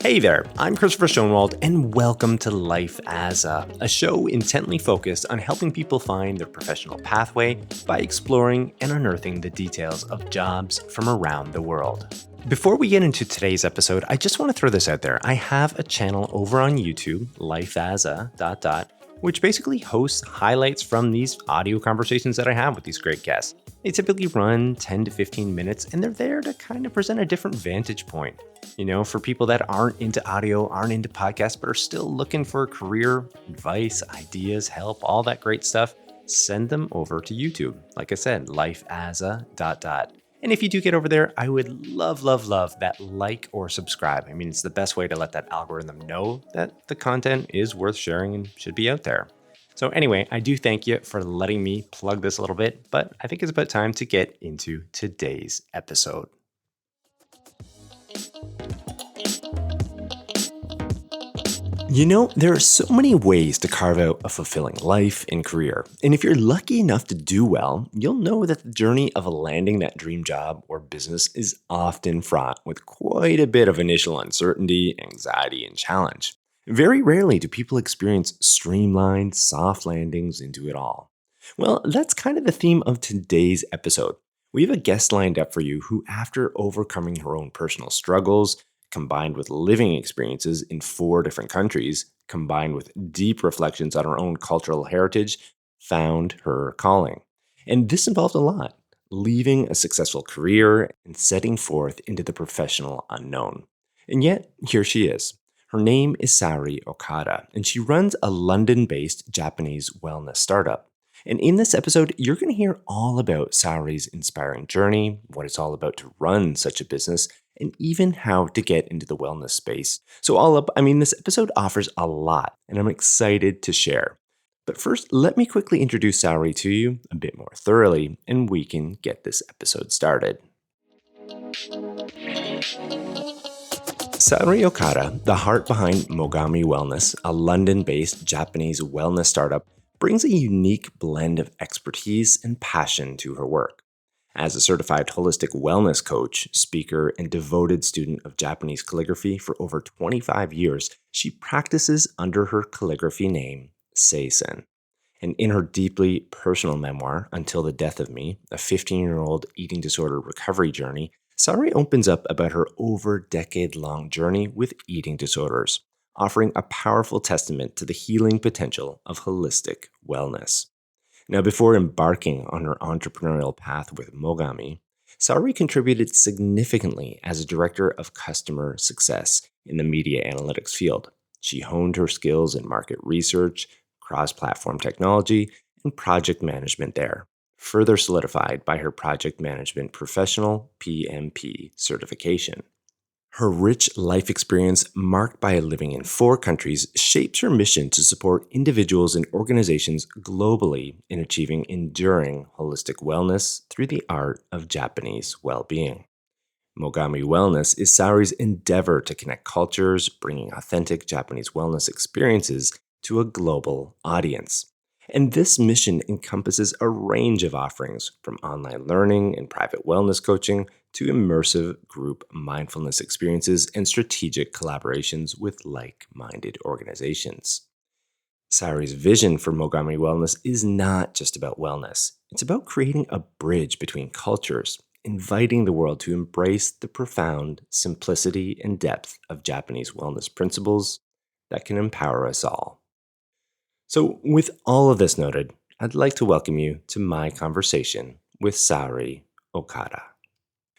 Hey there, I'm Christopher Schoenwald, and welcome to Life as a show intently focused on helping people find their professional pathway by exploring and unearthing the details of jobs from around the world. Before we get into today's episode, I just want to throw this out there. I have a channel over on YouTube, Life as a ... which basically hosts highlights from these audio conversations that I have with these great guests. They typically run 10 to 15 minutes, and they're there to kind of present a different vantage point. For people that aren't into audio, aren't into podcasts, but are still looking for career advice, ideas, help, all that great stuff, send them over to YouTube. Like I said, Life as a ... And if you do get over there, I would love that like or subscribe. I mean, it's the best way to let that algorithm know that the content is worth sharing and should be out there. So anyway, I do thank you for letting me plug this a little bit, but I think it's about time to get into today's episode. There are so many ways to carve out a fulfilling life and career. And if you're lucky enough to do well, you'll know that the journey of landing that dream job or business is often fraught with quite a bit of initial uncertainty, anxiety, and challenge. Very rarely do people experience streamlined, soft landings into it all. Well, that's kind of the theme of today's episode. We have a guest lined up for you who, after overcoming her own personal struggles, combined with living experiences in 4 different countries, combined with deep reflections on her own cultural heritage, found her calling. And this involved a lot, leaving a successful career and setting forth into the professional unknown. And yet, here she is. Her name is Saori Okada, and she runs a London-based Japanese wellness startup. And in this episode, you're going to hear all about Saori's inspiring journey, what it's all about to run such a business, and even how to get into the wellness space. So all up, this episode offers a lot, and I'm excited to share. But first, let me quickly introduce Saori to you a bit more thoroughly, and we can get this episode started. Saori Okada, the heart behind Mogami Wellness, a London-based Japanese wellness startup, brings a unique blend of expertise and passion to her work. As a certified holistic wellness coach, speaker, and devoted student of Japanese calligraphy for over 25 years, she practices under her calligraphy name, Seisen. And in her deeply personal memoir, Until the Death of Me, a 15-year-old eating disorder recovery journey, Saori opens up about her over-decade-long journey with eating disorders, offering a powerful testament to the healing potential of holistic wellness. Now, before embarking on her entrepreneurial path with Mogami, Saori contributed significantly as a director of customer success in the media analytics field. She honed her skills in market research, cross-platform technology, and project management there, further solidified by her project management professional PMP certification. Her rich life experience, marked by living in 4 countries, shapes her mission to support individuals and organizations globally in achieving enduring holistic wellness through the art of Japanese well-being. Mogami Wellness is Saori's endeavor to connect cultures, bringing authentic Japanese wellness experiences to a global audience. And this mission encompasses a range of offerings, from online learning and private wellness coaching to immersive group mindfulness experiences and strategic collaborations with like-minded organizations. Saori's vision for Mogami Wellness is not just about wellness. It's about creating a bridge between cultures, inviting the world to embrace the profound simplicity and depth of Japanese wellness principles that can empower us all. So, with all of this noted, I'd like to welcome you to my conversation with Saori Okada.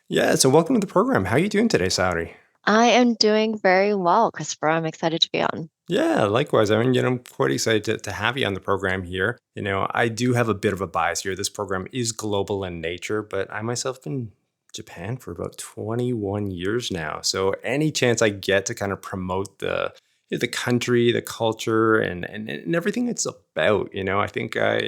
Yeah, so welcome to the program. How are you doing today, Saori? I am doing very well, Christopher. I'm excited to be on. Yeah, likewise. I'm quite excited to have you on the program here. I do have a bit of a bias here. This program is global in nature, but I myself have been in Japan for about 21 years now. So any chance I get to kind of promote the country, the culture, and everything it's about, I think I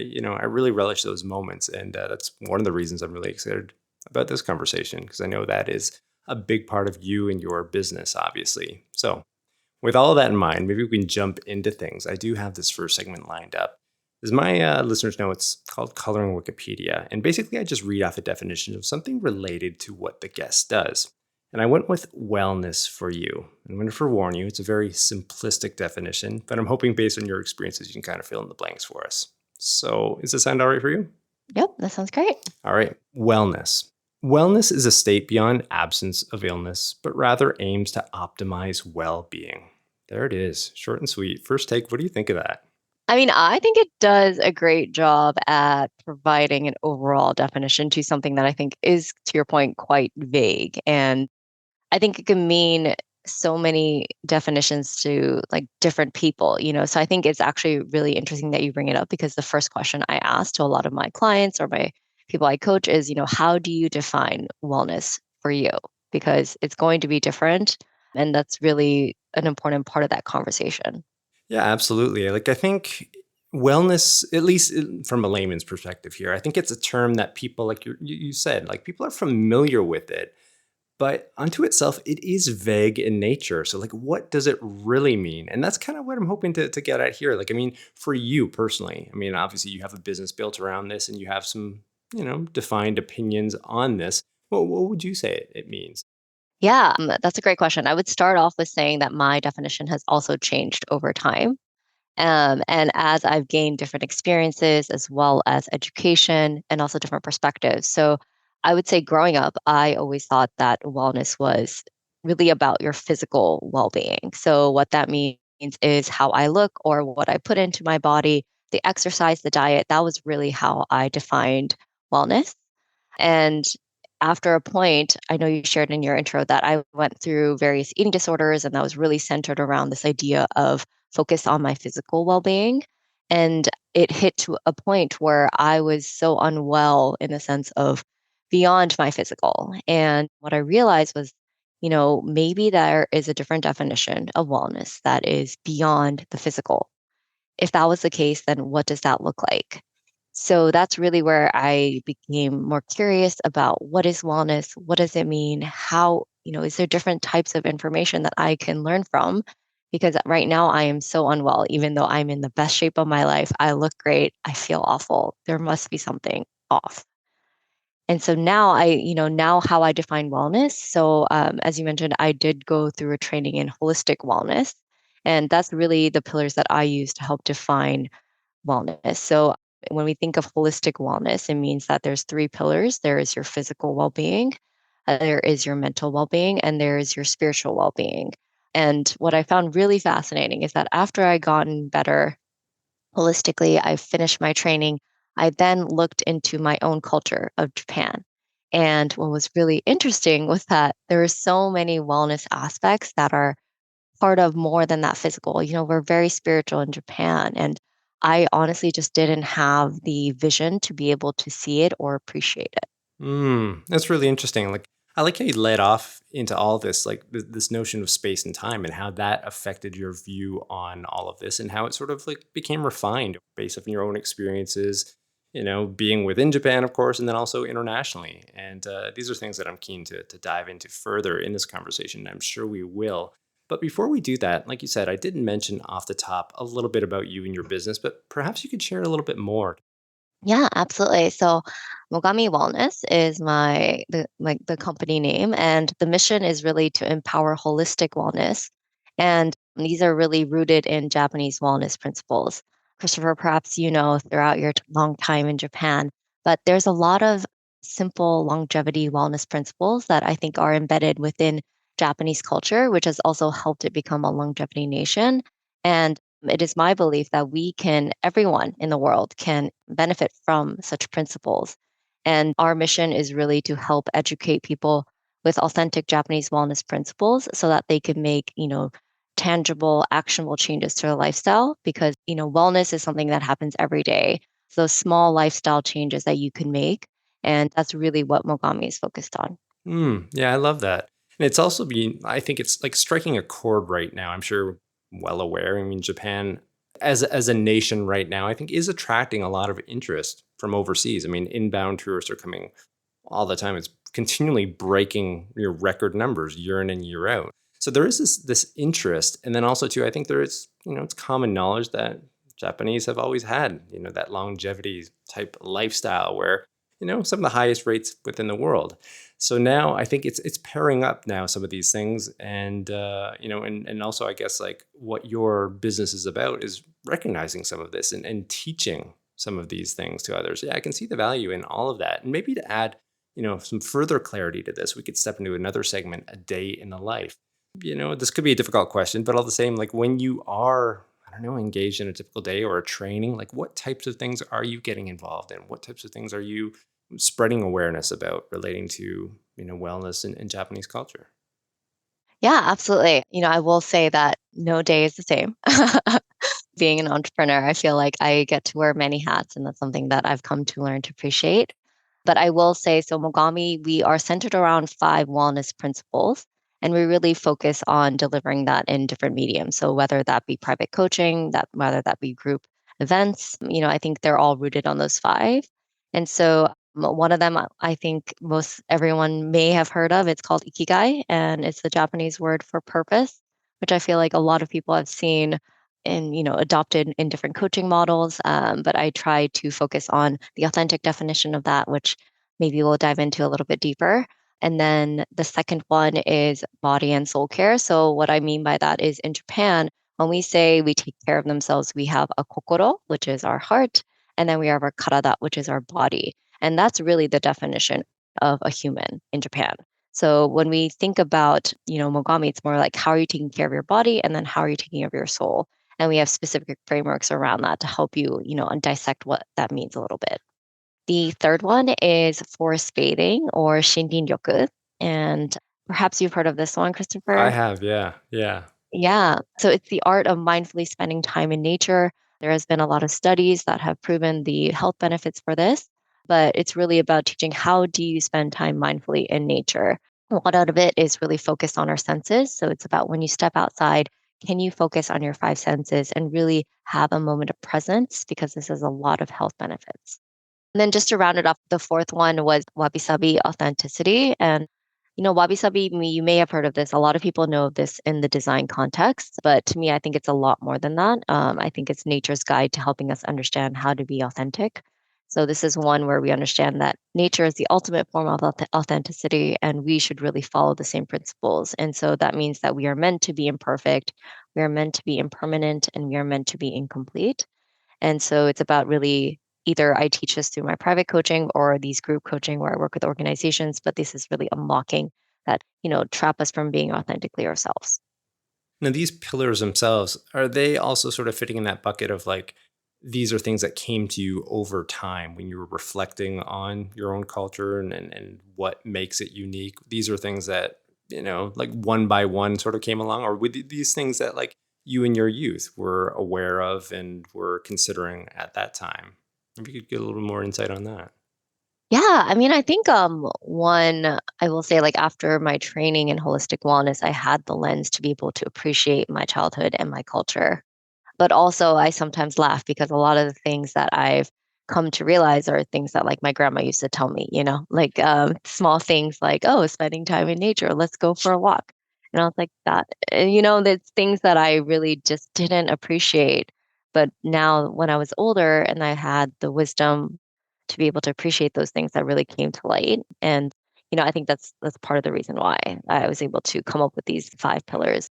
really relish those moments, and that's one of the reasons I'm really excited about this conversation, because I know that is a big part of you and your business, obviously. So with all of that in mind, maybe we can jump into things. I do have this first segment lined up. As my listeners know, it's called Coloring Wikipedia. And basically, I just read off a definition of something related to what the guest does. And I went with wellness for you. I'm going to forewarn you, it's a very simplistic definition, but I'm hoping based on your experiences, you can kind of fill in the blanks for us. So, does this sound all right for you? Yep, that sounds great. All right. Wellness. Wellness is a state beyond absence of illness, but rather aims to optimize well being. There it is. Short and sweet. First take. What do you think of that? I mean, I think it does a great job at providing an overall definition to something that I think is, to your point, quite vague. And I think it can mean so many definitions to like different people. So I think it's actually really interesting that you bring it up because the first question I ask to a lot of my clients or my people I coach is, how do you define wellness for you? Because it's going to be different. And that's really an important part of that conversation. Yeah, absolutely. I think wellness, at least from a layman's perspective here, I think it's a term that people, like you said, like people are familiar with it. But unto itself, it is vague in nature. So, like, what does it really mean? And that's kind of what I'm hoping to get at here. Like, I mean, for you personally, I mean, obviously you have a business built around this and you have some, defined opinions on this. Well, what would you say it means? Yeah, that's a great question. I would start off with saying that my definition has also changed over time. And as I've gained different experiences as well as education and also different perspectives. So I would say growing up, I always thought that wellness was really about your physical well being. So what that means is how I look or what I put into my body, the exercise, the diet. That was really how I defined wellness. And after a point, I know you shared in your intro that I went through various eating disorders, and that was really centered around this idea of focus on my physical well being. And it hit to a point where I was so unwell in the sense of beyond my physical. And what I realized was, maybe there is a different definition of wellness that is beyond the physical. If that was the case, then what does that look like? So that's really where I became more curious about what is wellness? What does it mean? How, is there different types of information that I can learn from? Because right now I am so unwell, even though I'm in the best shape of my life. I look great. I feel awful. There must be something off. And so now now how I define wellness. So, as you mentioned, I did go through a training in holistic wellness. And that's really the pillars that I use to help define wellness. So when we think of holistic wellness, it means that there's three pillars. There is your physical well-being, there is your mental well-being, and there is your spiritual well-being. And what I found really fascinating is that after I gotten better holistically, I finished my training, I then looked into my own culture of Japan. And what was really interesting was that there are so many wellness aspects that are part of more than that physical. We're very spiritual in Japan. And I honestly just didn't have the vision to be able to see it or appreciate it. That's really interesting. Like, I like how you led off into all this, like this notion of space and time, and how that affected your view on all of this, and how it sort of like became refined based on your own experiences. Being within Japan, of course, and then also internationally. And these are things that I'm keen to dive into further in this conversation. And I'm sure we will. But before we do that, like you said, I did mention off the top a little bit about you and your business, but perhaps you could share a little bit more. Yeah, absolutely. So Mogami Wellness is the company name, and the mission is really to empower holistic wellness. And these are really rooted in Japanese wellness principles. Christopher, perhaps throughout your long time in Japan, but there's a lot of simple longevity wellness principles that I think are embedded within Japanese culture, which has also helped it become a longevity nation. And it is my belief that everyone in the world can benefit from such principles. And our mission is really to help educate people with authentic Japanese wellness principles so that they can make, tangible, actionable changes to their lifestyle because, wellness is something that happens every day. So small lifestyle changes that you can make. And that's really what Mogami is focused on. Yeah, I love that. And it's also been, I think it's like striking a chord right now. I'm sure well aware. I mean, Japan as a nation right now, I think is attracting a lot of interest from overseas. I mean, inbound tourists are coming all the time. It's continually breaking your record numbers year in and year out. So there is this interest. And then also too, I think there is, it's common knowledge that Japanese have always had, that longevity type lifestyle where some of the highest rates within the world. So now I think it's pairing up now some of these things, and and also I guess like what your business is about is recognizing some of this and teaching some of these things to others. Yeah, I can see the value in all of that, and maybe to add some further clarity to this, we could step into another segment, a day in the life. This could be a difficult question, but all the same, like when you are, I don't know, engaged in a typical day or a training, like what types of things are you getting involved in? What types of things are you spreading awareness about relating to, wellness and Japanese culture? Yeah, absolutely. I will say that no day is the same. Being an entrepreneur, I feel like I get to wear many hats, and that's something that I've come to learn to appreciate. But I will say, so Mogami, we are centered around 5 wellness principles, and we really focus on delivering that in different mediums. So whether that be private coaching, that whether that be group events, I think they're all rooted on those five. And so one of them I think most everyone may have heard of. It's called ikigai, and it's the Japanese word for purpose, which I feel like a lot of people have seen and adopted in different coaching models. But I try to focus on the authentic definition of that, which maybe we'll dive into a little bit deeper. And then the second one is body and soul care. So what I mean by that is in Japan, when we say we take care of themselves, we have a kokoro, which is our heart, and then we have our karada, which is our body. And that's really the definition of a human in Japan. So when we think about, Mogami, it's more like how are you taking care of your body and then how are you taking care of your soul? And we have specific frameworks around that to help you, dissect what that means a little bit. The third one is forest bathing or shindin-ryoku. And perhaps you've heard of this one, I Christopher. have, yeah, yeah. Yeah. So it's the art of mindfully spending time in nature. There has been a lot of studies that have proven the health benefits for this, but it's really about teaching how do you spend time mindfully in nature. A lot out of it is really focused on our senses. So it's about when you step outside, can you focus on your five senses and really have a moment of presence because this has a lot of health benefits. And then just to round it off, the fourth one was wabi sabi authenticity. And, wabi sabi, you may have heard of this. A lot of people know of this in the design context, but to me, I think it's a lot more than that. I think it's nature's guide to helping us understand how to be authentic. So this is one where we understand that nature is the ultimate form of authenticity, and we should really follow the same principles. And so that means that we are meant to be imperfect, we are meant to be impermanent, and we are meant to be incomplete. And so it's about really either I teach this through my private coaching or these group coaching where I work with organizations, but this is really unlocking that, trap us from being authentically ourselves. Now, these pillars themselves, are they also sort of fitting in that bucket of like, these are things that came to you over time when you were reflecting on your own culture and what makes it unique? These are things that, like one by one sort of came along, or were these things that like you in your youth were aware of and were considering at that time? If you could get a little more insight on that. Yeah, I mean, I think one I will say like after my training in holistic wellness, I had the lens to be able to appreciate my childhood and my culture. But also, I sometimes laugh because a lot of the things that I've come to realize are things that like my grandma used to tell me, like small things like, oh, spending time in nature, let's go for a walk. And I was like, that's things that I really just didn't appreciate. But now, when I was older and I had the wisdom to be able to appreciate those things that really came to light. And, I think that's part of the reason why I was able to come up with these 5 pillars.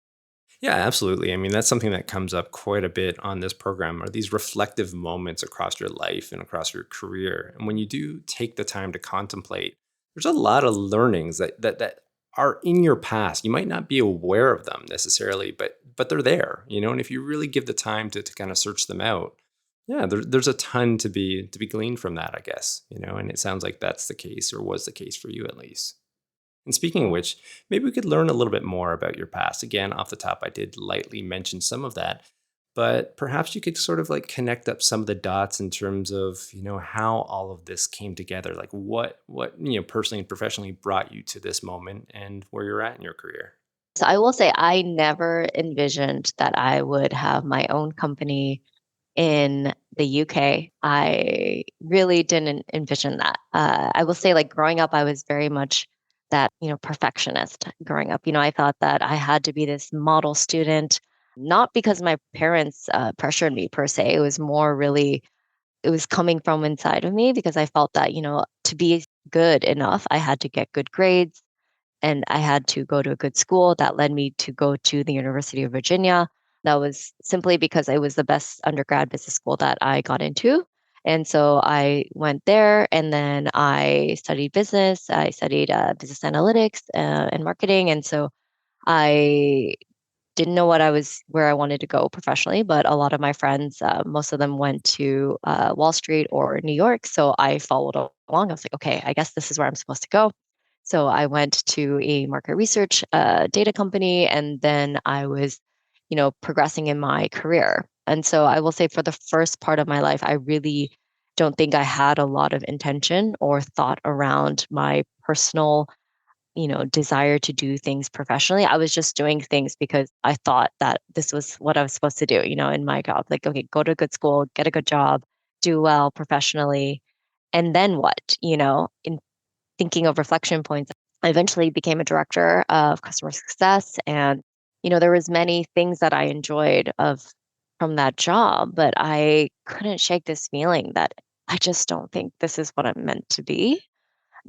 Yeah, absolutely. I mean, that's something that comes up quite a bit on this program are these reflective moments across your life and across your career. And when you do take the time to contemplate, there's a lot of learnings that are in your past. You might not be aware of them necessarily, but they're there, and if you really give the time to kind of search them out, yeah, there's a ton to be gleaned from that, I guess, and it sounds like that's the case or was the case for you at least. And speaking of which, maybe we could learn a little bit more about your past. Again, off the top, I did lightly mention some of that, but perhaps you could sort of like connect up some of the dots in terms of, how all of this came together. Like what, personally and professionally brought you to this moment and where you're at in your career. So I will say I never envisioned that I would have my own company in the UK. I really didn't envision that. I will say, like growing up, I was very much that, perfectionist growing up. I thought that I had to be this model student, not because my parents pressured me per se. It was more really it was coming from inside of me because I felt that, to be good enough, I had to get good grades and I had to go to a good school that led me to go to the University of Virginia. That was simply because it was the best undergrad business school that I got into. And so I went there and then I studied business. I studied business analytics and marketing. And so I didn't know where I wanted to go professionally, but a lot of my friends, most of them went to Wall Street or New York. So I followed along. I was like, okay, I guess this is where I'm supposed to go. So I went to a market research data company, and then I was, progressing in my career. And so I will say for the first part of my life, I really don't think I had a lot of intention or thought around my personal desire to do things professionally. I was just doing things because I thought that this was what I was supposed to do, in my job. Like, okay, go to a good school, get a good job, do well professionally, and then what? In thinking of reflection points, I eventually became a director of customer success, and there was many things that I enjoyed of from that job, but I couldn't shake this feeling that I just don't think this is what I'm meant to be.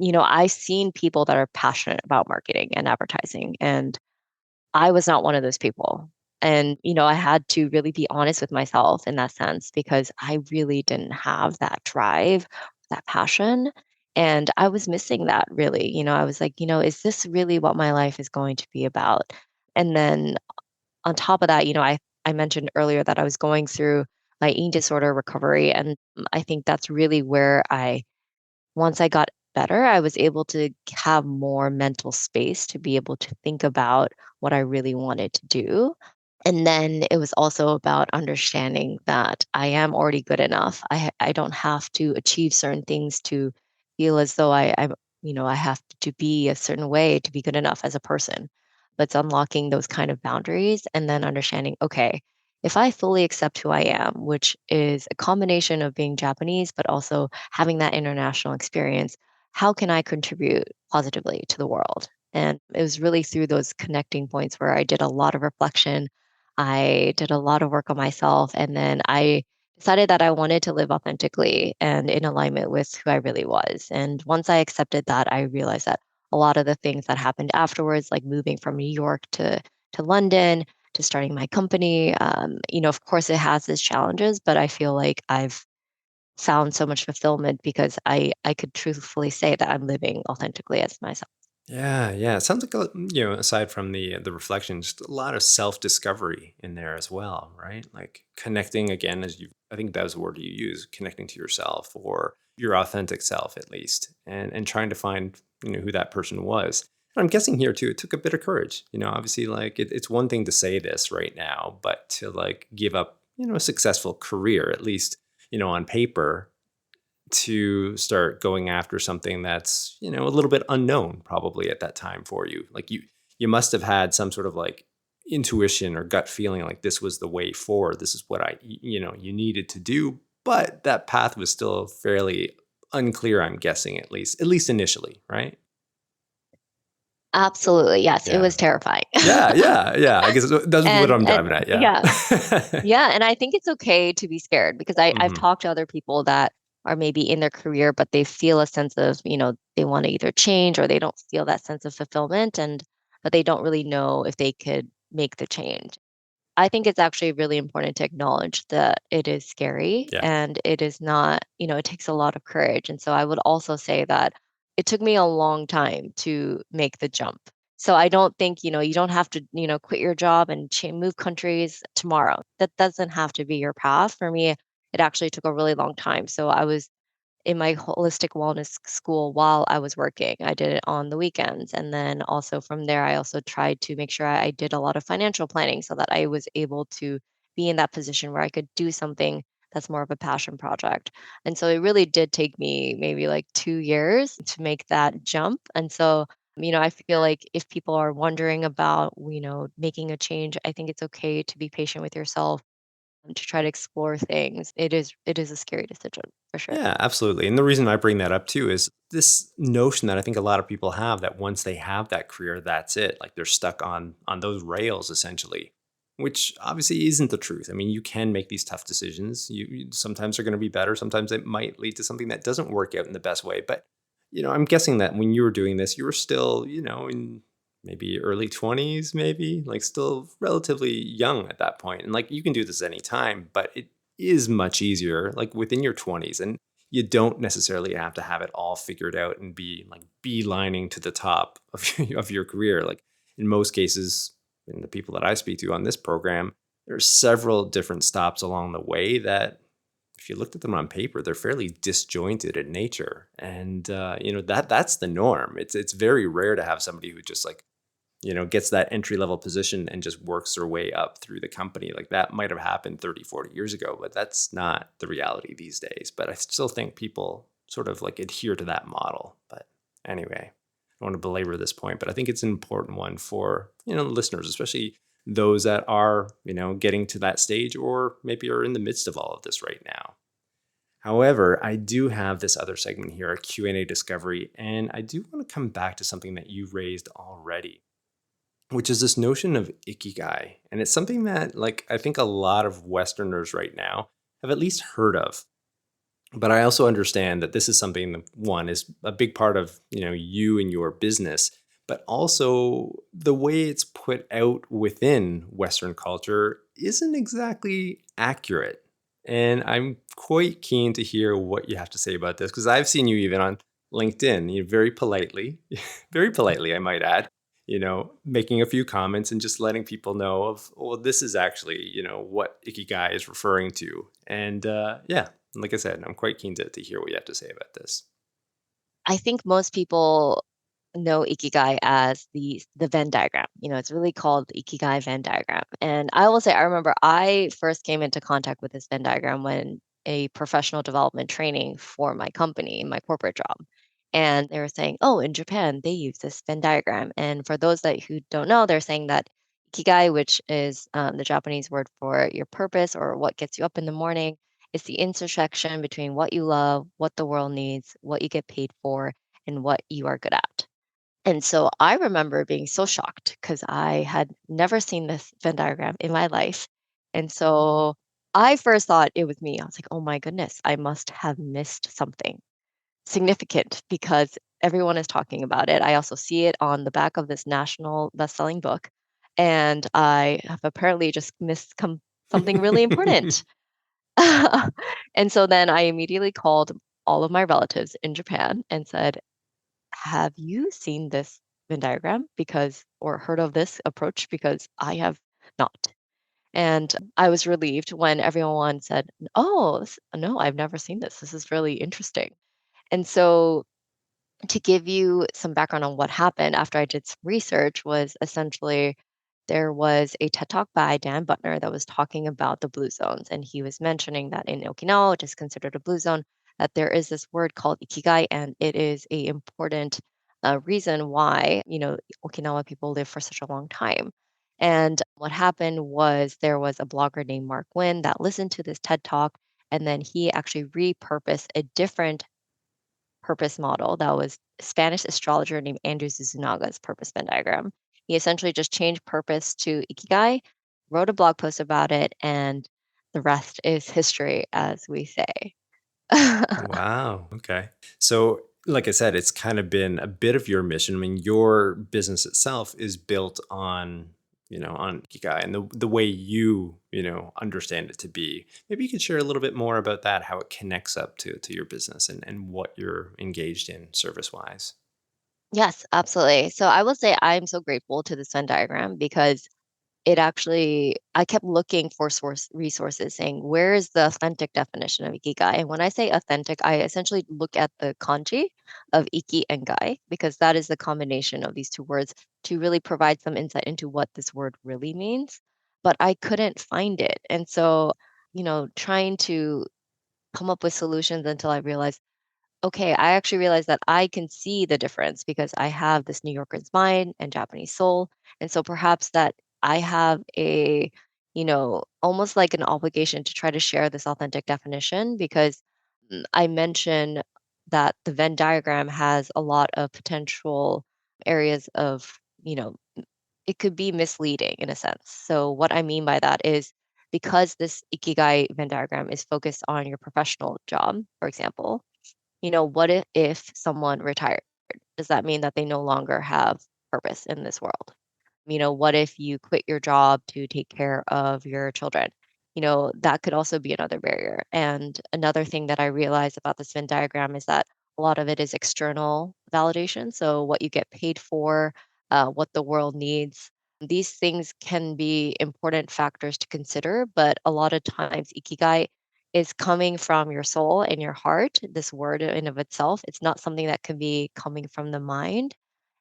I've seen people that are passionate about marketing and advertising, and I was not one of those people. And, I had to really be honest with myself in that sense because I really didn't have that drive, that passion. And I was missing that really. I was like, is this really what my life is going to be about? And then on top of that, I mentioned earlier that I was going through my eating disorder recovery. And I think that's really where once I got better, I was able to have more mental space to be able to think about what I really wanted to do. And then it was also about understanding that I am already good enough. I don't have to achieve certain things to feel as though I have to be a certain way to be good enough as a person. But it's unlocking those kind of boundaries and then understanding, okay, if I fully accept who I am, which is a combination of being Japanese, but also having that international experience, how can I contribute positively to the world? And it was really through those connecting points where I did a lot of reflection. I did a lot of work on myself, and then I decided that I wanted to live authentically and in alignment with who I really was. And once I accepted that, I realized that a lot of the things that happened afterwards, like moving from New York to London, to starting my company, of course, it has its challenges, but I feel like I've found so much fulfillment because I could truthfully say that I'm living authentically as myself. Yeah, yeah. It sounds like aside from the reflection, just a lot of self discovery in there as well, right? Like connecting again, as you, I think that was the word you use, connecting to yourself or your authentic self at least, and trying to find who that person was. And I'm guessing here too, it took a bit of courage. Obviously, like it's one thing to say this right now, but to like give up a successful career, at least on paper, to start going after something that's a little bit unknown probably at that time for you. Like you must have had some sort of like intuition or gut feeling like this was the way forward, this is what you needed to do, but that path was still fairly unclear, I'm guessing, at least initially, right? Absolutely, yes, it Yeah, was terrifying. yeah, I guess that's what I'm And driving at. Yeah. yeah. Yeah, and I think it's okay to be scared because I've Hmm. talked to other people that are maybe in their career, but they feel a sense of, they want to either change or they don't feel that sense of fulfillment but they don't really know if they could make the change. I think it's actually really important to acknowledge that it is scary Yeah. and it is not, it takes a lot of courage. And so I would also say that it took me a long time to make the jump. So I don't think, you don't have to, quit your job and move countries tomorrow. That doesn't have to be your path. For me, it actually took a really long time. So I was in my holistic wellness school while I was working. I did it on the weekends. And then also from there, I also tried to make sure I did a lot of financial planning so that I was able to be in that position where I could do something that's more of a passion project. And so it really did take me maybe like 2 years to make that jump. And so, I feel like if people are wondering about, making a change, I think it's okay to be patient with yourself and to try to explore things. It is a scary decision for sure. Yeah, absolutely. And the reason I bring that up too is this notion that I think a lot of people have that once they have that career, that's it. Like they're stuck on those rails essentially. which obviously isn't the truth. I mean, you can make these tough decisions. Sometimes are going to be better. Sometimes it might lead to something that doesn't work out in the best way. But I'm guessing that when you were doing this, you were still, in maybe early 20s, maybe like still relatively young at that point. And like you can do this anytime, but it is much easier like within your 20s. And you don't necessarily have to have it all figured out and be like beelining to the top of, of your career. Like in most cases, and the people that I speak to on this program, there's several different stops along the way that if you looked at them on paper, they're fairly disjointed in nature. And that's the norm. It's very rare to have somebody who just like, gets that entry level position and just works their way up through the company. Like that might have happened 30, 40 years ago, but that's not the reality these days. But I still think people sort of like adhere to that model. But anyway, I don't want to belabor this point, but I think it's an important one for, listeners, especially those that are, getting to that stage or maybe are in the midst of all of this right now. However, I do have this other segment here, a Q&A discovery, and I do want to come back to something that you raised already, which is this notion of ikigai. And it's something that like I think a lot of Westerners right now have at least heard of. But I also understand that this is something that one is a big part of, you and your business, but also the way it's put out within Western culture isn't exactly accurate. And I'm quite keen to hear what you have to say about this because I've seen you even on LinkedIn, very politely, very politely, I might add, making a few comments and just letting people know of, well, this is actually, what Ikigai is referring to. And yeah, like I said, I'm quite keen to hear what you have to say about this. I think most people know Ikigai as the Venn diagram. It's really called the Ikigai Venn diagram. And I will say, I remember I first came into contact with this Venn diagram when a professional development training for my company, my corporate job. And they were saying, oh, in Japan, they use this Venn diagram. And for those that who don't know, they're saying that Ikigai, which is the Japanese word for your purpose or what gets you up in the morning, is the intersection between what you love, what the world needs, what you get paid for, and what you are good at. And so I remember being so shocked because I had never seen this Venn diagram in my life. And so I first thought it was me. I was like, oh my goodness, I must have missed something significant because everyone is talking about it. I also see it on the back of this national best-selling book. And I have apparently just missed something really important. And so then I immediately called all of my relatives in Japan and said, have you seen this Venn diagram or heard of this approach? Because I have not. And I was relieved when everyone said, oh, no, I've never seen this. This is really interesting. And so to give you some background on what happened after I did some research was essentially there was a TED Talk by Dan Butner that was talking about the blue zones. And he was mentioning that in Okinawa, which is considered a blue zone, that there is this word called ikigai, and it is a important reason why, Okinawa people live for such a long time. And what happened was there was a blogger named Mark Wynn that listened to this TED Talk, and then he actually repurposed a different purpose model that was Spanish astrologer named Andrew Zuzunaga's purpose Venn diagram. He essentially just changed purpose to ikigai, wrote a blog post about it, and the rest is history, as we say. Wow. Okay. So, like I said, it's kind of been a bit of your mission. I mean, your business itself is built on, on Ikigai and the way you, understand it to be. Maybe you could share a little bit more about that, how it connects up to your business and what you're engaged in service wise. Yes, absolutely. So I will say I'm so grateful to this Venn diagram because I kept looking for source resources saying, where is the authentic definition of ikigai? And when I say authentic, I essentially look at the kanji of iki and gai, because that is the combination of these two words to really provide some insight into what this word really means. But I couldn't find it. And so, trying to come up with solutions until I realized, okay, I actually realized that I can see the difference because I have this New Yorker's mind and Japanese soul. And so perhaps that I have almost like an obligation to try to share this authentic definition because I mentioned that the Venn diagram has a lot of potential areas of, it could be misleading in a sense. So what I mean by that is because this Ikigai Venn diagram is focused on your professional job, for example, what if someone retired? Does that mean that they no longer have purpose in this world? What if you quit your job to take care of your children? That could also be another barrier. And another thing that I realized about this Venn diagram is that a lot of it is external validation. So, what you get paid for, what the world needs. These things can be important factors to consider, but a lot of times, ikigai is coming from your soul and your heart. This word in of itself, it's not something that can be coming from the mind.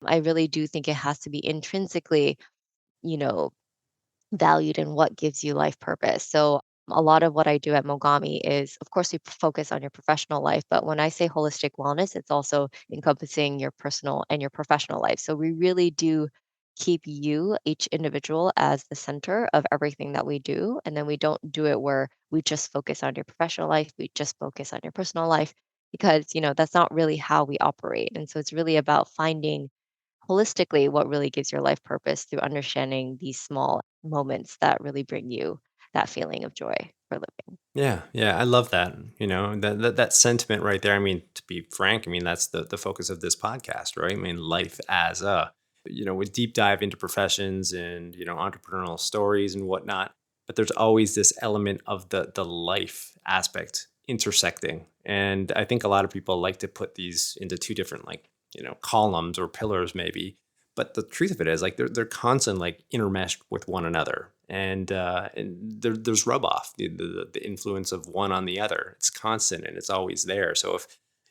I really do think it has to be intrinsically, you know, valued in what gives you life purpose. So a lot of what I do at Mogami is, of course, we focus on your professional life, but when I say holistic wellness, it's also encompassing your personal and your professional life. So we really do keep you, each individual, as the center of everything that we do. And then we don't do it where we just focus on your professional life, we just focus on your personal life, because, that's not really how we operate. And so it's really about finding holistically what really gives your life purpose through understanding these small moments that really bring you that feeling of joy for living. Yeah, yeah, I love that. That sentiment right there. I mean, to be frank, I mean that's the focus of this podcast, right? I mean, life as a, we deep dive into professions and entrepreneurial stories and whatnot. But there's always this element of the life aspect intersecting, and I think a lot of people like to put these into two different like columns or pillars maybe. But the truth of it is, like they're constant, like intermeshed with one another, and there's rub off the influence of one on the other. It's constant and it's always there. So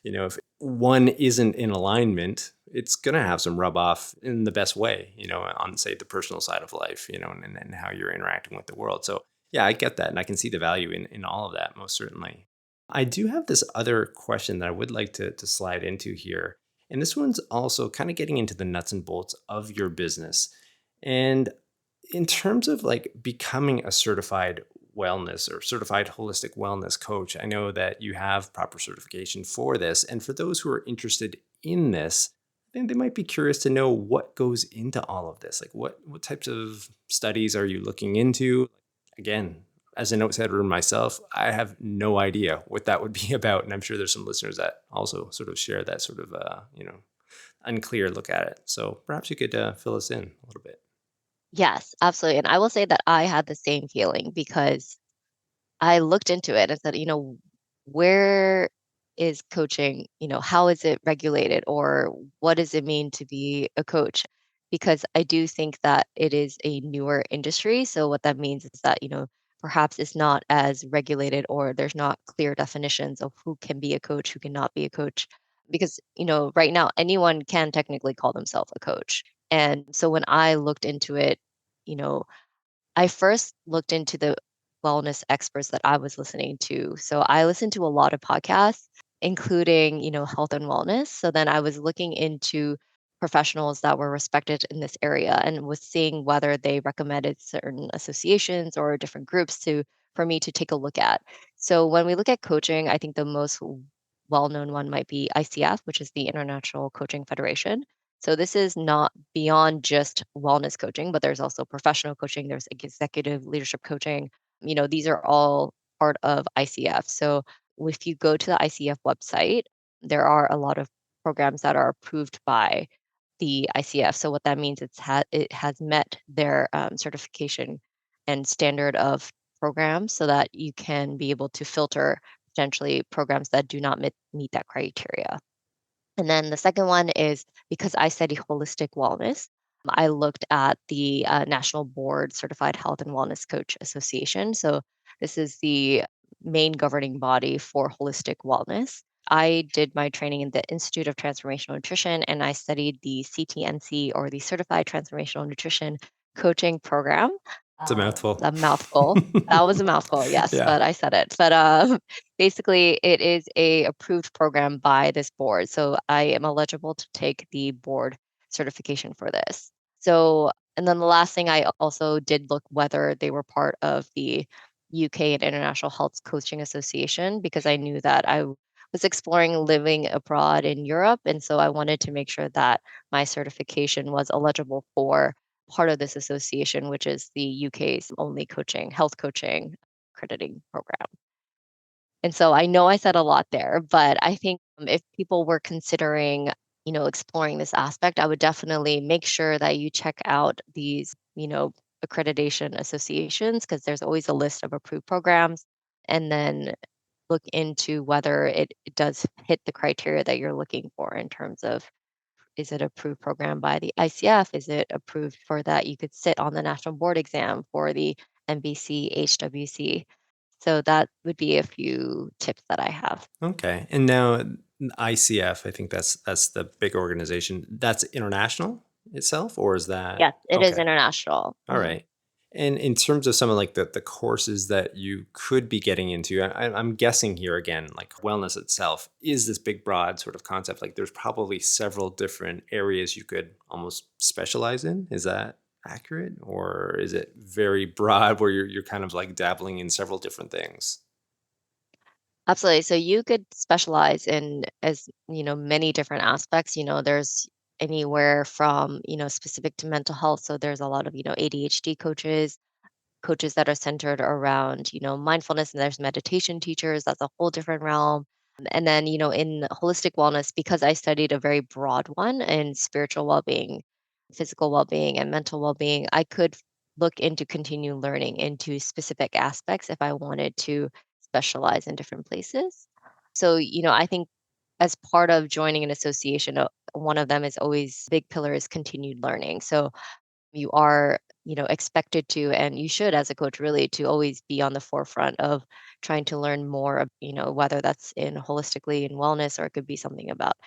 if one isn't in alignment, it's gonna have some rub off in the best way, on say the personal side of life, and how you're interacting with the world. So yeah, I get that, and I can see the value in all of that, most certainly. I do have this other question that I would like to slide into here. And this one's also kind of getting into the nuts and bolts of your business. And in terms of like becoming a certified wellness or certified holistic wellness coach, I know that you have proper certification for this. And for those who are interested in this, I think they might be curious to know what goes into all of this. Like what types of studies are you looking into? Again, as a note taker myself, I have no idea what that would be about. And I'm sure there's some listeners that also sort of share that sort of, unclear look at it. So perhaps you could fill us in a little bit. Yes, absolutely. And I will say that I had the same feeling because I looked into it and said, where is coaching? How is it regulated, or what does it mean to be a coach? Because I do think that it is a newer industry. So what that means is that, perhaps it's not as regulated, or there's not clear definitions of who can be a coach, who cannot be a coach. Because, right now anyone can technically call themselves a coach. And so when I looked into it, you know, I first looked into the wellness experts that I was listening to. So I listened to a lot of podcasts, including, health and wellness. So then I was looking into professionals that were respected in this area and was seeing whether they recommended certain associations or different groups to for me to take a look at. So when we look at coaching, I think the most well-known one might be ICF, which is the International Coaching Federation. So this is not beyond just wellness coaching, but there's also professional coaching, there's executive leadership coaching. These are all part of ICF. So if you go to the ICF website, there are a lot of programs that are approved by the ICF. So what that means, it has met their certification and standard of programs so that you can be able to filter potentially programs that do not meet that criteria. And then the second one is because I study holistic wellness, I looked at the National Board Certified Health and Wellness Coach Association. So this is the main governing body for holistic wellness. I did my training in the Institute of Transformational Nutrition, and I studied the CTNC, or the Certified Transformational Nutrition Coaching Program. It's a mouthful. A mouthful. That was a mouthful, yes, Yeah. but I said it. But basically, it is a approved program by this board. So I am eligible to take the board certification for this. So, and then the last thing, I also did look whether they were part of the UK and International Health Coaching Association, because I knew that I was exploring living abroad in Europe. And so I wanted to make sure that my certification was eligible for part of this association, which is the UK's only health coaching accrediting program. And so I know I said a lot there, but I think if people were considering, exploring this aspect, I would definitely make sure that you check out these, accreditation associations because there's always a list of approved programs. And then look into whether it does hit the criteria that you're looking for in terms of, is it approved program by the ICF? Is it approved for that you could sit on the national board exam for the NBC, HWC? So that would be a few tips that I have. Okay. And now ICF, I think that's the big organization. That's international itself, or is that Yes, it is okay? international. All right. And in terms of some of like the courses that you could be getting into, I'm guessing here again, like wellness itself is this big, broad sort of concept. Like there's probably several different areas you could almost specialize in. Is that accurate, or is it very broad where you're kind of like dabbling in several different things? Absolutely. So you could specialize in as, many different aspects. There's anywhere from, specific to mental health. So there's a lot of, ADHD coaches that are centered around, mindfulness, and there's meditation teachers. That's a whole different realm. And then, in holistic wellness, because I studied a very broad one in spiritual well-being, physical well-being, and mental well-being, I could look into continue learning into specific aspects if I wanted to specialize in different places. So, I think as part of joining an association, one of them is always big pillar is continued learning. So you are, expected to, and you should as a coach really to always be on the forefront of trying to learn more, whether that's in holistically in wellness or it could be something about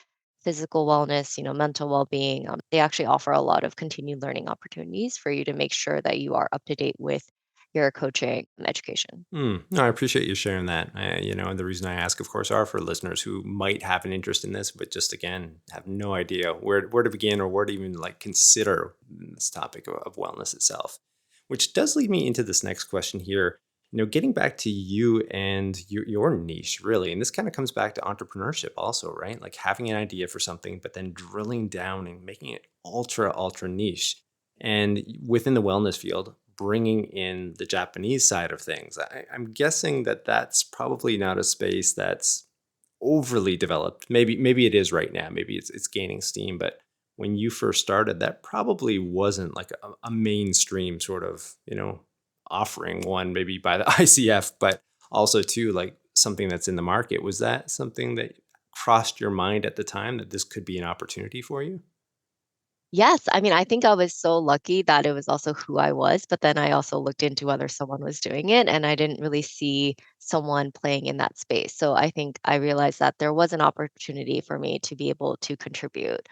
physical wellness, mental well-being. They actually offer a lot of continued learning opportunities for you to make sure that you are up to date with your coaching education. No, I appreciate you sharing that. And the reason I ask, of course, are for listeners who might have an interest in this, but just again have no idea where to begin or where to even like consider this topic of wellness itself. Which does lead me into this next question here. Getting back to you and your niche, really, and this kind of comes back to entrepreneurship, also, right? Like having an idea for something, but then drilling down and making it ultra niche. And within the wellness field, bringing in the Japanese side of things. I'm guessing that that's probably not a space that's overly developed. Maybe it is right now. Maybe it's gaining steam. But when you first started, that probably wasn't like a mainstream sort of offering one maybe by the ICF, but also too like something that's in the market. Was that something that crossed your mind at the time that this could be an opportunity for you? Yes, I mean, I think I was so lucky that it was also who I was, but then I also looked into whether someone was doing it, and I didn't really see someone playing in that space. So I think I realized that there was an opportunity for me to be able to contribute.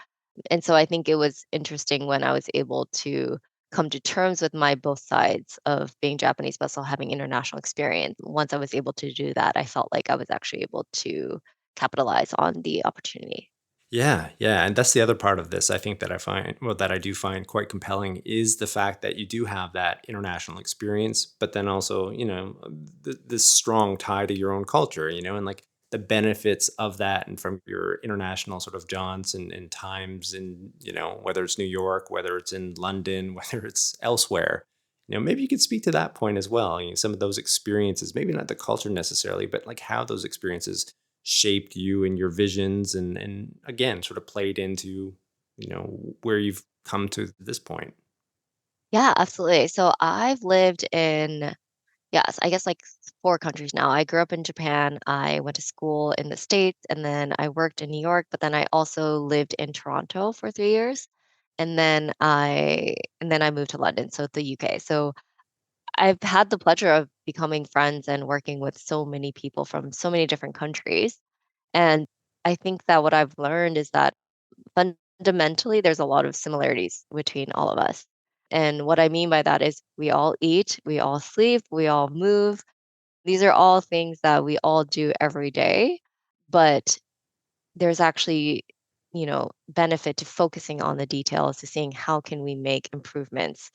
And so I think it was interesting when I was able to come to terms with my both sides of being Japanese, but also having international experience. Once I was able to do that, I felt like I was actually able to capitalize on the opportunity. Yeah, and that's the other part of this. I think that that I do find quite compelling is the fact that you do have that international experience, but then also, this strong tie to your own culture, and like the benefits of that, and from your international sort of jaunts and times, and whether it's New York, whether it's in London, whether it's elsewhere. Maybe you could speak to that point as well. Some of those experiences, maybe not the culture necessarily, but like how those experiences shaped you and your visions, and again sort of played into where you've come to this point. Yeah, absolutely. So I've lived in, yes, I guess like 4 countries now. I grew up in Japan, I went to school in the States, and then I worked in New York, but then I also lived in Toronto for 3 years, and then I moved to London, so the UK. So I've had the pleasure of becoming friends and working with so many people from so many different countries, and I think that what I've learned is that fundamentally, there's a lot of similarities between all of us. And what I mean by that is we all eat, we all sleep, we all move. These are all things that we all do every day, but there's actually, benefit to focusing on the details, to seeing how can we make improvements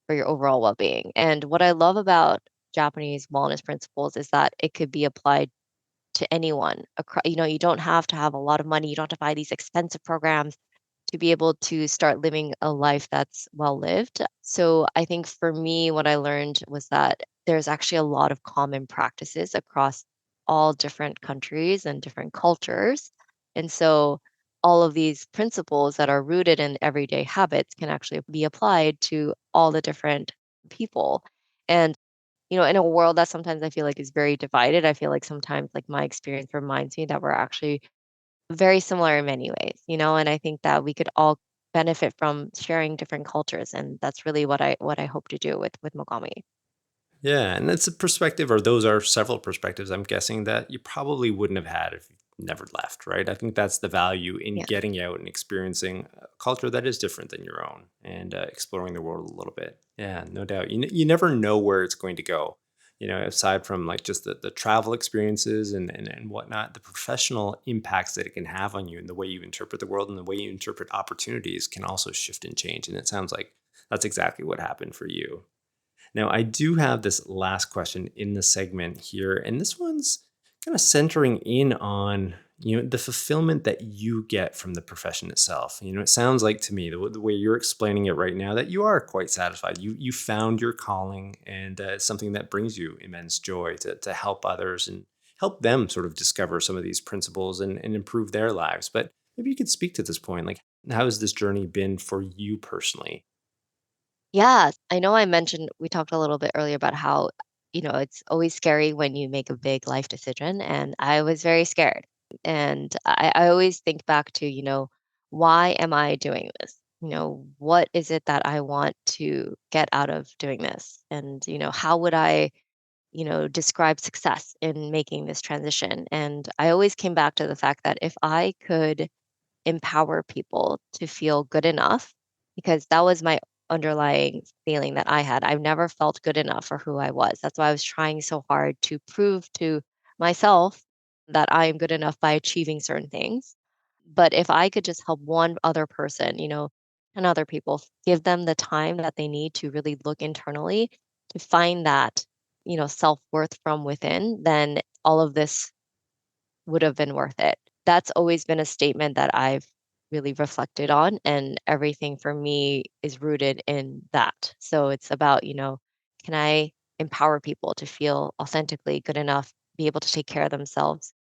for your overall well-being. And what I love about Japanese wellness principles is that it could be applied to anyone. You don't have to have a lot of money, you don't have to buy these expensive programs to be able to start living a life that's well lived. So I think for me, what I learned was that there's actually a lot of common practices across all different countries and different cultures. And so all of these principles that are rooted in everyday habits can actually be applied to all the different people. And in a world that sometimes I feel like is very divided, I feel like sometimes like my experience reminds me that we're actually very similar in many ways, and I think that we could all benefit from sharing different cultures, and that's really what I hope to do with Mogami. Yeah, and it's a perspective, or those are several perspectives, I'm guessing, that you probably wouldn't have had if you never left, right? I think that's the value in Yeah. getting out and experiencing a culture that is different than your own and exploring the world a little bit. Yeah, no doubt. You never know where it's going to go. Aside from like just the travel experiences and whatnot, the professional impacts that it can have on you and the way you interpret the world and the way you interpret opportunities can also shift and change. And it sounds like that's exactly what happened for you. Now, I do have this last question in the segment here, and this one's kind of centering in on the fulfillment that you get from the profession itself. It sounds like to me the way you're explaining it right now that you are quite satisfied. You found your calling, and it's something that brings you immense joy to help others and help them sort of discover some of these principles and improve their lives. But maybe you could speak to this point, like how has this journey been for you personally? Yeah, I know I mentioned we talked a little bit earlier about how, it's always scary when you make a big life decision, and I was very scared. And I always think back to, why am I doing this? What is it that I want to get out of doing this? And, how would I, describe success in making this transition? And I always came back to the fact that if I could empower people to feel good enough, because that was my underlying feeling that I had. I've never felt good enough for who I was. That's why I was trying so hard to prove to myself that I am good enough by achieving certain things. But if I could just help one other person, and other people, give them the time that they need to really look internally to find that, self-worth from within, then all of this would have been worth it. That's always been a statement that I've really reflected on, and everything for me is rooted in that. So it's about, can I empower people to feel authentically good enough, be able to take care of themselves?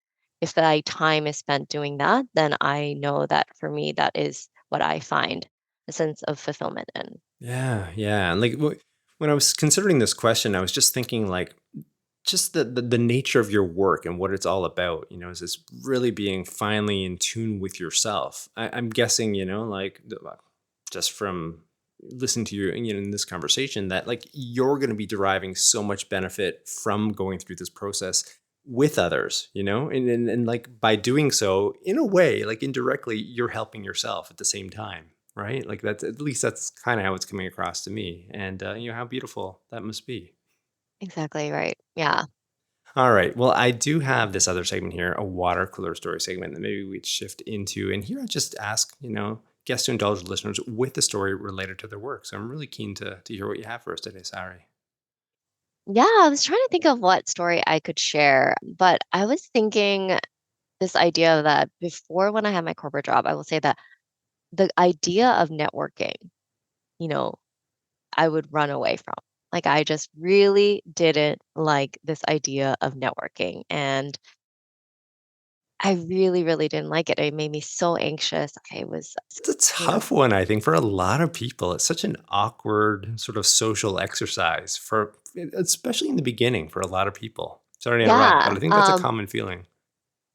If my time is spent doing that, then I know that for me, that is what I find a sense of fulfillment in. Yeah, yeah. And like when I was considering this question, I was just thinking like just the nature of your work and what it's all about, is this really being finally in tune with yourself. I'm guessing, like just from listening to you, in this conversation, that like you're going to be deriving so much benefit from going through this process with others, and like by doing so, in a way, like indirectly, you're helping yourself at the same time, right? Like that's at least that's kind of how it's coming across to me, and how beautiful that must be. Exactly right. Yeah. All right. Well, I do have this other segment here, a water cooler story segment that maybe we'd shift into. And here I just ask, guests to indulge listeners with a story related to their work. So I'm really keen to hear what you have for us today, Sari. Yeah, I was trying to think of what story I could share, but I was thinking this idea that before when I had my corporate job, I will say that the idea of networking, you know, I would run away from. Like I just really didn't like this idea of networking. And I really, really didn't like it. It made me so anxious. I was, It's a you know, tough one, I think, for a lot of people. It's such an awkward sort of social exercise especially in the beginning for a lot of people. Sorry to interrupt, but yeah. I think that's a common feeling.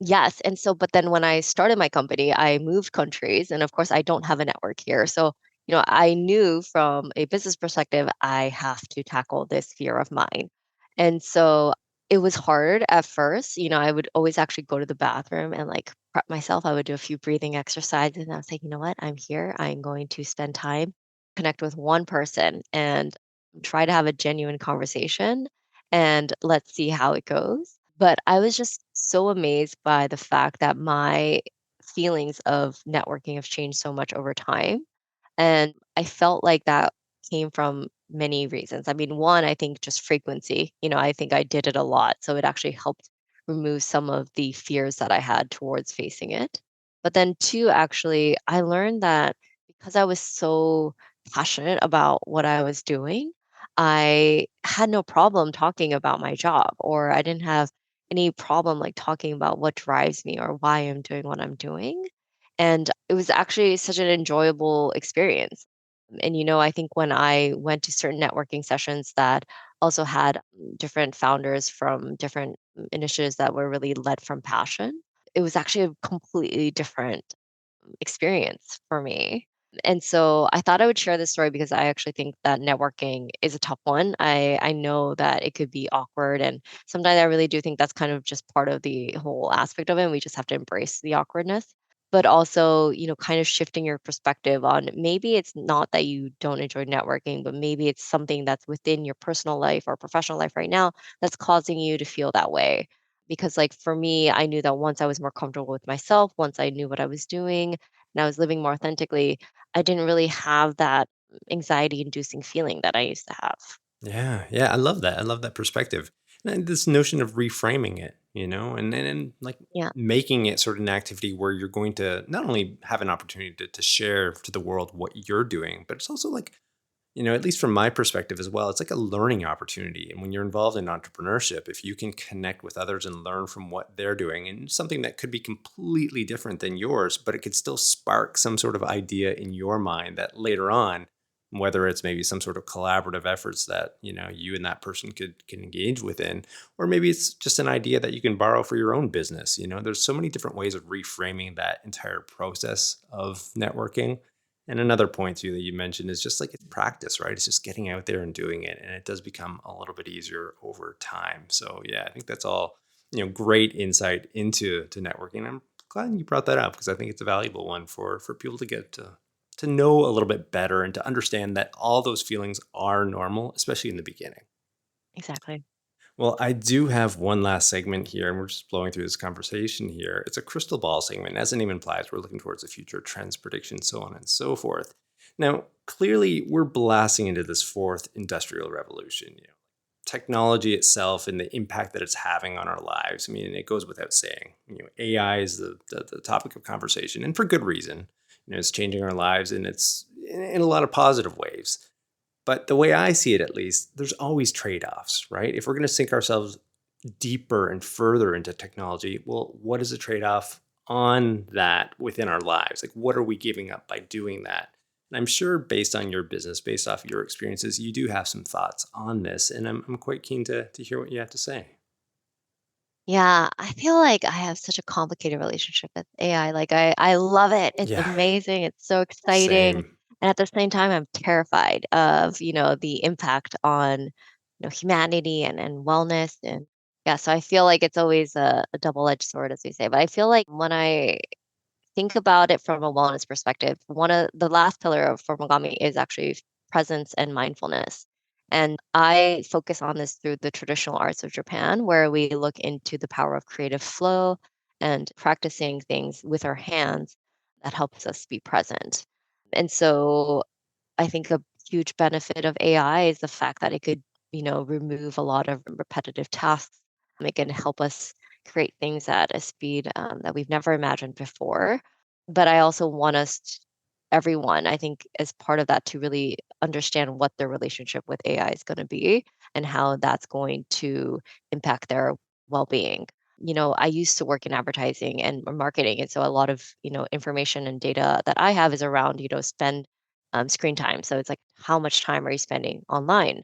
Yes, and so but then when I started my company, I moved countries, and of course, I don't have a network here. So, I knew from a business perspective, I have to tackle this fear of mine. And so it was hard at first. I would always actually go to the bathroom and like prep myself. I would do a few breathing exercises, and I was like, you know what? I'm here. I'm going to spend time, connect with one person, and try to have a genuine conversation, and let's see how it goes. But I was just so amazed by the fact that my feelings of networking have changed so much over time. And I felt like that came from many reasons. I mean, one, I think just frequency. I think I did it a lot. So it actually helped remove some of the fears that I had towards facing it. But then two, actually, I learned that because I was so passionate about what I was doing, I had no problem talking about my job, or I didn't have any problem like talking about what drives me or why I'm doing what I'm doing. And it was actually such an enjoyable experience. And I think when I went to certain networking sessions that also had different founders from different initiatives that were really led from passion, it was actually a completely different experience for me. And so I thought I would share this story because I actually think that networking is a tough one. I know that it could be awkward, and sometimes I really do think that's kind of just part of the whole aspect of it. And we just have to embrace the awkwardness. But also, kind of shifting your perspective on maybe it's not that you don't enjoy networking, but maybe it's something that's within your personal life or professional life right now that's causing you to feel that way. Because, like, for me, I knew that once I was more comfortable with myself, once I knew what I was doing, and I was living more authentically, I didn't really have that anxiety-inducing feeling that I used to have. Yeah, yeah, I love that. I love that perspective. And this notion of reframing it, and like Yeah, making it sort of an activity where you're going to not only have an opportunity to share to the world what you're doing, but it's also like, at least from my perspective as well, it's like a learning opportunity. And when you're involved in entrepreneurship, if you can connect with others and learn from what they're doing and something that could be completely different than yours, but it could still spark some sort of idea in your mind that later on, whether it's maybe some sort of collaborative efforts that, you and that person can engage within, or maybe it's just an idea that you can borrow for your own business. There's so many different ways of reframing that entire process of networking. And another point too that you mentioned is just like it's practice, right? It's just getting out there and doing it, and it does become a little bit easier over time. So yeah, I think that's all great insight into networking. I'm glad you brought that up because I think it's a valuable one for people to get to know a little bit better and to understand that all those feelings are normal, especially in the beginning. exactly. Well, I do have one last segment here, and we're just blowing through this conversation here. It's a crystal ball segment. As the name implies, we're looking towards the future, trends, predictions, so on and so forth. Now, clearly, we're blasting into this fourth industrial revolution. Technology itself and the impact that it's having on our lives. I mean, it goes without saying. AI is the topic of conversation, and for good reason. It's changing our lives, and it's in a lot of positive ways. But the way I see it, at least, there's always trade offs, right? If we're going to sink ourselves deeper and further into technology, well, what is the trade off on that within our lives? Like, what are we giving up by doing that? And I'm sure, based on your business, based off your experiences, you do have some thoughts on this. And I'm quite keen to hear what you have to say. Yeah, I feel like I have such a complicated relationship with AI. Like I love it. It's Yeah, amazing. It's so exciting. same. And at the same time, I'm terrified of, the impact on, humanity and wellness. And yeah, so I feel like it's always a double-edged sword, as we say. But I feel like when I think about it from a wellness perspective, one of the last pillar of for Mogami is actually presence and mindfulness. And I focus on this through the traditional arts of Japan, where we look into the power of creative flow and practicing things with our hands that helps us be present. And so I think a huge benefit of AI is the fact that it could, remove a lot of repetitive tasks. It can help us create things at a speed that we've never imagined before. But I also want everyone, I think, as part of that, to really understand what their relationship with AI is going to be and how that's going to impact their well being. I used to work in advertising and marketing. And so a lot of, information and data that I have is around, spend screen time. So it's like, how much time are you spending online?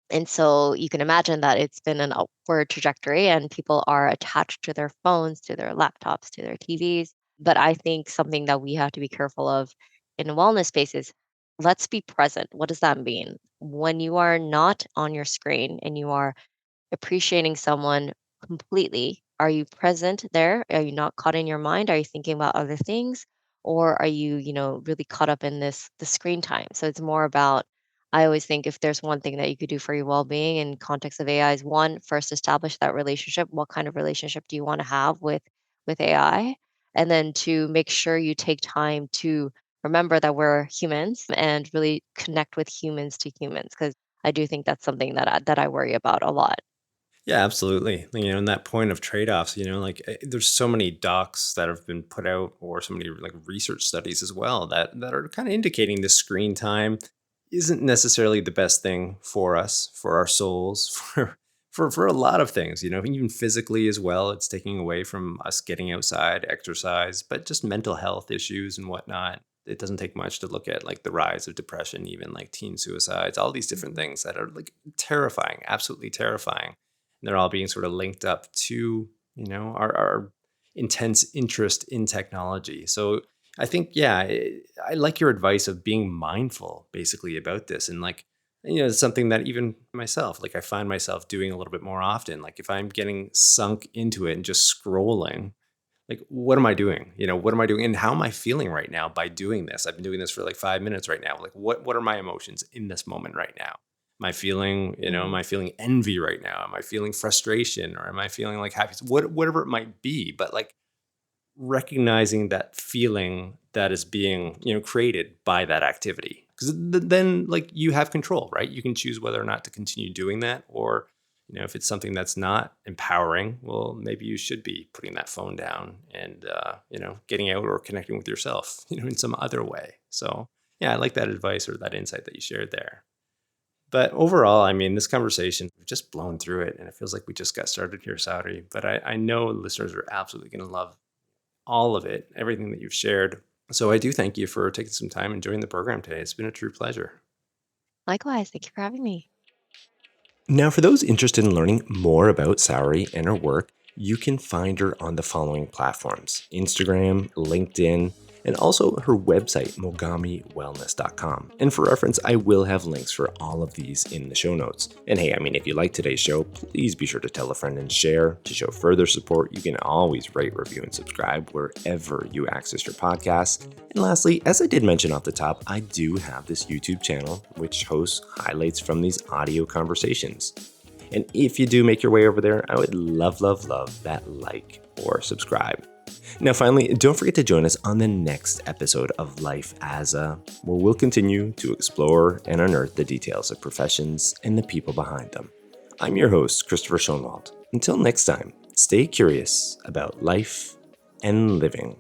And so you can imagine that it's been an upward trajectory and people are attached to their phones, to their laptops, to their TVs. But I think something that we have to be careful of in a wellness space is let's be present. What does that mean? When you are not on your screen and you are appreciating someone completely, are you present there? Are you not caught in your mind? Are you thinking about other things? Or are you, really caught up in the screen time? So it's more about, I always think if there's one thing that you could do for your well-being in context of AI is one, first establish that relationship. What kind of relationship do you want to have with AI? And then to make sure you take time to remember that we're humans and really connect with humans to humans because I do think that's something that I worry about a lot. Yeah, absolutely. And that point of trade-offs, like there's so many docs that have been put out or so many like research studies as well that are kind of indicating the screen time isn't necessarily the best thing for us, for our souls, for a lot of things, even physically as well. It's taking away from us getting outside, exercise, but just mental health issues and whatnot. It doesn't take much to look at like the rise of depression, even like teen suicides, all these different Mhm. things that are like terrifying, absolutely terrifying. And they're all being sort of linked up to, our intense interest in technology. So I think, yeah, I like your advice of being mindful basically about this. And like, it's something that even myself, like I find myself doing a little bit more often. Like if I'm getting sunk into it and just scrolling, like what am I doing? What am I doing? And how am I feeling right now by doing this? I've been doing this for like 5 minutes right now. Like what are my emotions in this moment right now? Am Mhm. I feeling envy right now? Am I feeling frustration or am I feeling like happy? Whatever it might be. But like recognizing that feeling that is being created by that activity, because then like you have control, right? You can choose whether or not to continue doing that, or if it's something that's not empowering, well, maybe you should be putting that phone down and getting out or connecting with yourself in some other way. So yeah, I like that advice or that insight that you shared there. But overall, I mean, this conversation, we've just blown through it, and it feels like we just got started here, Saudi. But I know listeners are absolutely going to love all of it, everything that you've shared. So I do thank you for taking some time and joining the program today. It's been a true pleasure. Likewise, thank you for having me. Now, for those interested in learning more about Saori and her work, you can find her on the following platforms: Instagram, LinkedIn, and also her website, mogamiwellness.com. And for reference, I will have links for all of these in the show notes. And hey, I mean, if you like today's show, please be sure to tell a friend and share. To show further support, you can always rate, review, and subscribe wherever you access your podcasts. And lastly, as I did mention off the top, I do have this YouTube channel which hosts highlights from these audio conversations. And if you do make your way over there, I would love, love, love that like or subscribe. Now, finally, don't forget to join us on the next episode of Life as a, where we'll continue to explore and unearth the details of professions and the people behind them. I'm your host, Christopher Schoenwald. Until next time, stay curious about life and living.